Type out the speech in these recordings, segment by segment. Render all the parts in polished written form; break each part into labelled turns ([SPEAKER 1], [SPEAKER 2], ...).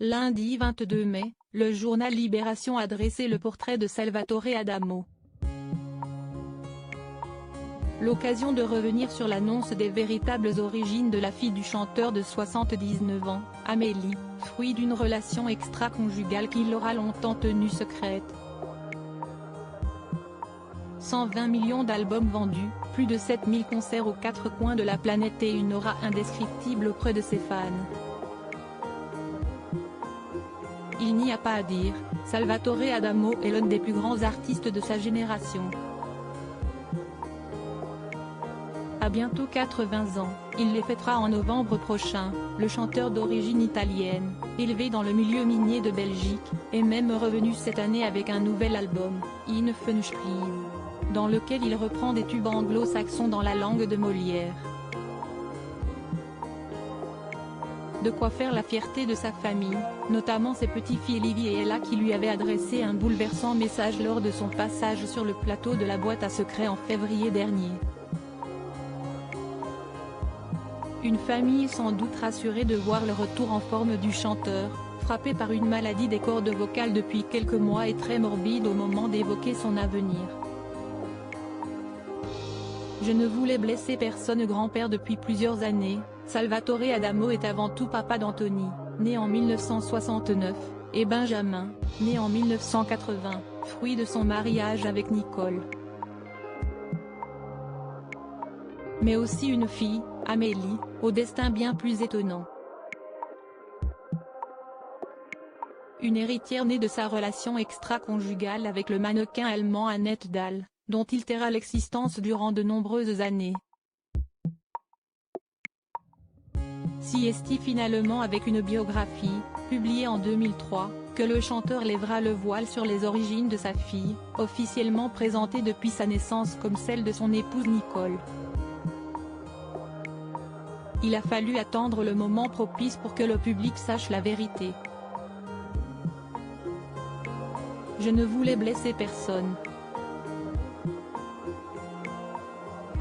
[SPEAKER 1] Lundi 22 mai, le journal Libération a dressé le portrait de Salvatore Adamo. L'occasion de revenir sur l'annonce des véritables origines de la fille du chanteur de 79 ans, Amélie, fruit d'une relation extra-conjugale qui l'aura longtemps tenue secrète. 120 millions d'albums vendus, plus de 7000 concerts aux quatre coins de la planète et une aura indescriptible auprès de ses fans. Il n'y a pas à dire, Salvatore Adamo est l'un des plus grands artistes de sa génération. À bientôt 80 ans, il les fêtera en novembre prochain. Le chanteur d'origine italienne, élevé dans le milieu minier de Belgique, est même revenu cette année avec un nouvel album, In Funsprise, dans lequel il reprend des tubes anglo-saxons dans la langue de Molière. De quoi faire la fierté de sa famille, notamment ses petites-filles Livy et Ella qui lui avaient adressé un bouleversant message lors de son passage sur le plateau de la boîte à secrets en février dernier. Une famille sans doute rassurée de voir le retour en forme du chanteur, frappé par une maladie des cordes vocales depuis quelques mois et très morbide au moment d'évoquer son avenir. Je ne voulais blesser personne. Grand-père depuis plusieurs années, Salvatore Adamo est avant tout papa d'Anthony, né en 1969, et Benjamin, né en 1980, fruit de son mariage avec Nicole. Mais aussi une fille, Amélie, au destin bien plus étonnant. Une héritière née de sa relation extra-conjugale avec le mannequin allemand Annette Dahl, dont il taira l'existence durant de nombreuses années. Si est-il finalement avec une biographie, publiée en 2003, que le chanteur lèvera le voile sur les origines de sa fille, officiellement présentée depuis sa naissance comme celle de son épouse Nicole. Il a fallu attendre le moment propice pour que le public sache la vérité. Je ne voulais blesser personne.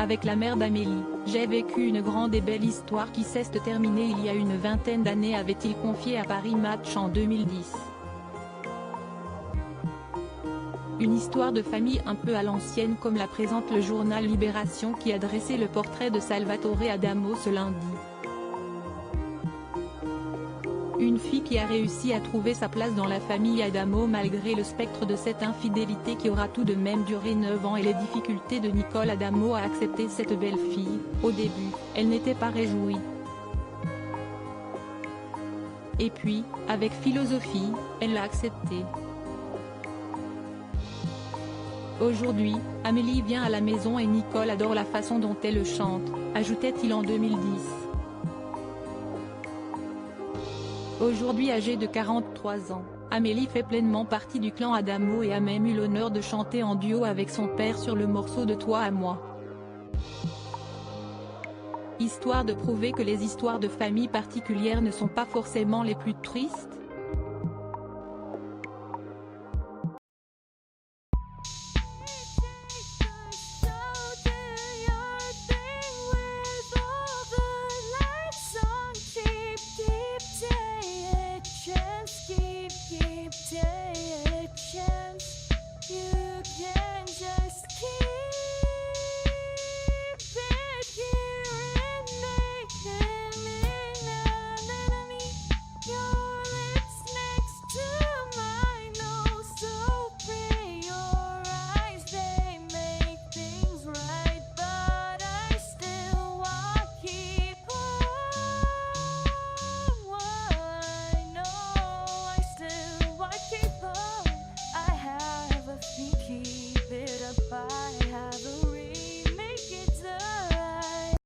[SPEAKER 1] Avec la mère d'Amélie, j'ai vécu une grande et belle histoire qui s'est terminée il y a une vingtaine d'années, avait-il confié à Paris Match en 2010. Une histoire de famille un peu à l'ancienne comme la présente le journal Libération qui a dressé le portrait de Salvatore Adamo ce lundi. Une fille qui a réussi à trouver sa place dans la famille Adamo malgré le spectre de cette infidélité qui aura tout de même duré 9 ans et les difficultés de Nicole Adamo à accepter cette belle fille. Au début, elle n'était pas réjouie. Et puis, avec philosophie, elle l'a accepté. Aujourd'hui, Amélie vient à la maison et Nicole adore la façon dont elle chante, ajoutait-il en 2010. Aujourd'hui âgée de 43 ans, Amélie fait pleinement partie du clan Adamo et a même eu l'honneur de chanter en duo avec son père sur le morceau de Toi à moi. Histoire de prouver que les histoires de famille particulières ne sont pas forcément les plus tristes.